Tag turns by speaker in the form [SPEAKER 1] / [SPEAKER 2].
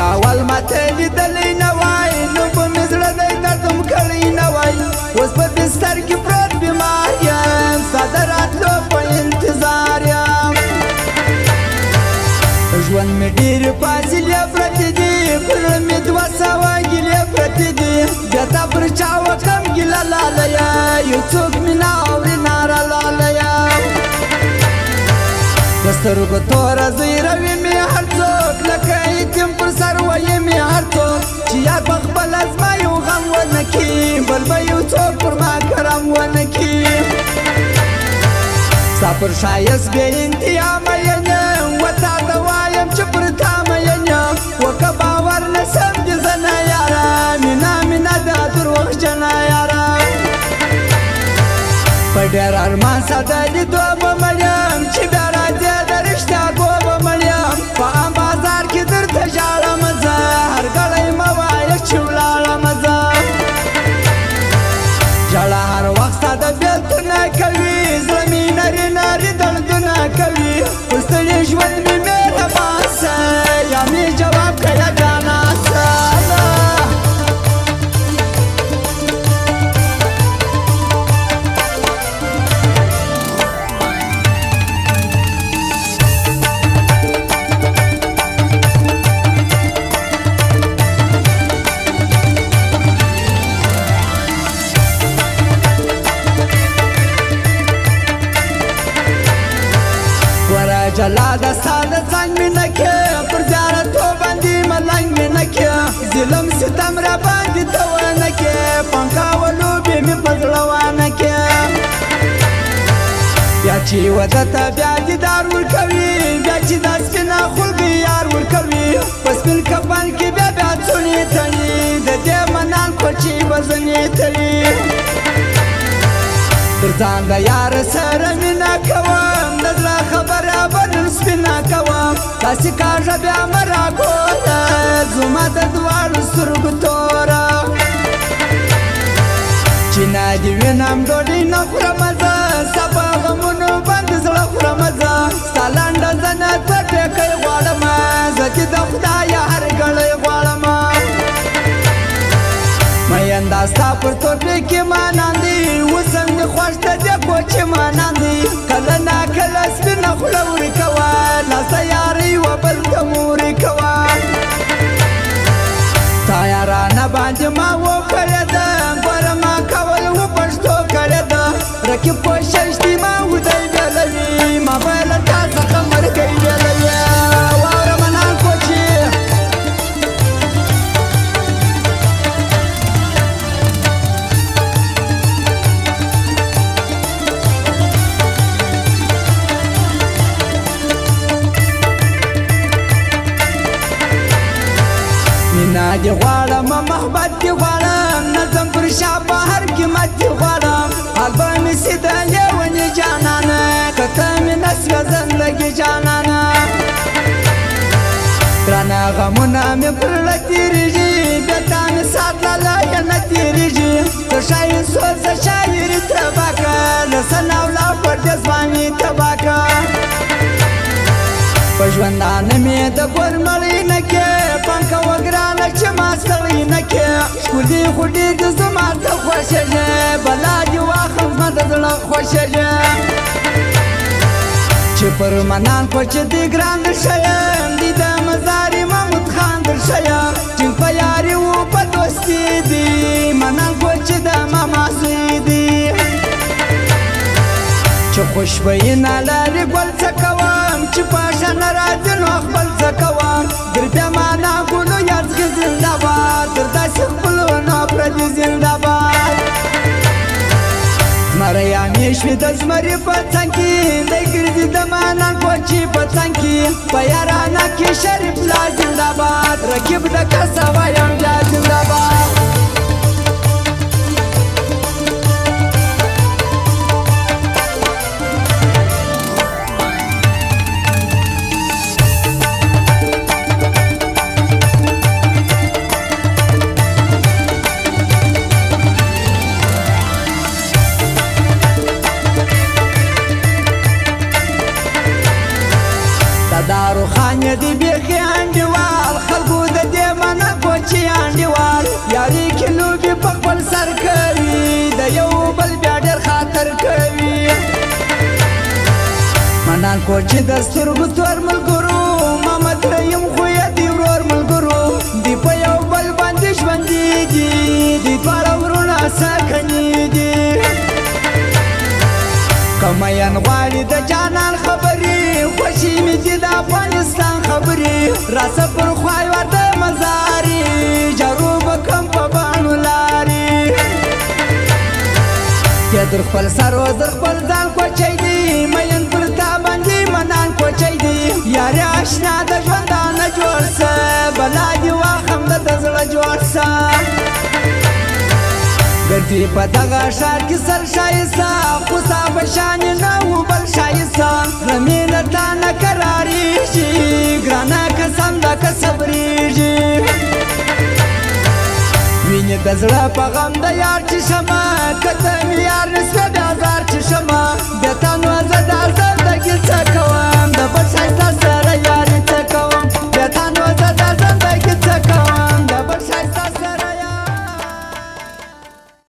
[SPEAKER 1] اول ماته لیدلی نه وای نو په مې زړه دی درد م کړی نه وای اوس په بستر کې پروت بیمار یم ستا د راتلو په انتظار یم ژوند مې ډېرې فاصلې پرتې دي پر زړه مې 200 ګیلې پرتې دي بیا تا پر چا وکړم ګیله لالیه یو څوک مې نه اوري ناره لالیه د سترګو توره زیروي مې هر څوک لکه یتیم پر سر ویې مې هر څوک چې یار په خپله زما یو غم ونه کړي بل به یو څوک پر ما کرم ونه کړي ستا پر ښایست بې انتها مین یم و تا ته وایم چې پر تا مین یم و که باور نه سم دې زه نه یاره مینه مینه دا دروغجنه یاره په ډېر ارمان ستا د لیدو به مړ یم چې بیا راځې د رښتیا ګو به مړ یم په عام بازار کې درته ژاړم زه هر ګړی مه وایه چې ولاړم زه ژړا هر وخت ستا د بېلتونه کوي زړه مې نري نري دردونه کوي پر ستړي ژوند مې مهربان شه یا مې جواب کړه جانا شه جلاده ستا د څنګ مې نه کې پر زیارتو باندې ملنګ مې نه کې ظلم ستم را باندې ته ونه کې پنکاوه لوبې مې په زړه وانه کې بیا چې وده ته بیا دیدار ورکوي بیا چې دا سپینه خلګۍ یار ورکوي په سپین کفن کې بیا بیا څوڼې تړي د دې منان کوچې به زنې تړي تر ځان د یار سره مینه کوم د زړه خبره به نن سپینه کوم داسې کاږه بیا مه راګوره زما د دواړو سترګو توره چې نه دې وینم ډوډۍ نه خورم زه ستا په غمونو باندې زړه خورم زه ستا لنډه زنه ته ټیکۍ غواړم زه دې د خدایه هر ګړی غواړم مینده ستا پر توپې کې مانان دي اوس هم دې خوښ ته دې کوچې مانان دي کله ناکله سپینه خوله ورکوه لاسته یارۍ و بل ته مو ورکوه تا یارانه باندې ما وکړې ده ګوره ما کول و پښتو کړې ده رقیب په ششتي ما ودی بېلوي ما به له تا څخه مرګی بېلوي واوره منان کوچې مینا دې غواړم محبت دې غواړم نظم پر شا بهر کې مت دې غواړم حال به مې سي د لیونې جانانه که ته مې نه سوې زندګي جانانه ګرانه غمونه مې پر زړه تېرېږي بیا تا مې سات لالیه نه تېرېږي ته شاعر سوزه شاعري تباه کړه له سناولا پر دې ځواني تباه کړه په ژوندانه مې د ګور مړۍ نه کې پنکه وګرانه چې ما ستړی نه کې ښکلي خو ډېر دي زما ته خوښېږي بلا دې واخلم زما د زړه خوښېږي چې پر منان کوچې دې ګران درښیم دي د مزاري محمود خان درښیم ټینګ په یاري و په دوستي دي منان کوچې د ماما زوی دي چې خوشبویي نه لري ګل څه کوم چې پاشه نه راځي نو خپل څه کوم در بیا معنا ګلو یادګي زنده‌باد در داسې خپلونو پردي زنده‌باد زمریانې شوې د زمري په څنګ کې دی ګرځي د منان کوچې په څنګ کې په یارانه کې شریف لا زنده‌باد رقیب د کسه وایم بیا زنده‌باد دارو خان دی بیخی انډیوال خلکو د دې په خپل سر کوي د یو بل بیا ډېر خاطر کوي منان کو چې د سترګو تور ملګرو ما متریم خو یې دي ورور ملګرو دی په یو بل باندې ژوندېږي دی دواړه ورونه سکنېږي که مین غواړي د جانان خبرې خوښې مې دي د افغانستان خبرې راسه پر خوای ورته مزارې جارو به کم په باڼو لارې یا در خپل سر و در خپل ځان کوچی دی مین پر تا باندې منان کوچی دی یارې اشنا د ژوندانه جوړ سه بلا دې واخم د زړه جوړ سه ګرځي په دغه ښار کې سر ښایسته خو ستا په شانې نه و بل ښایسته زړه مې له تا نه کرارېږي ګرانه قسم ده که صبرېږي وینې د زړه په غم د یار چې شمه که ته مې یار نسوې بیا زار چې شمه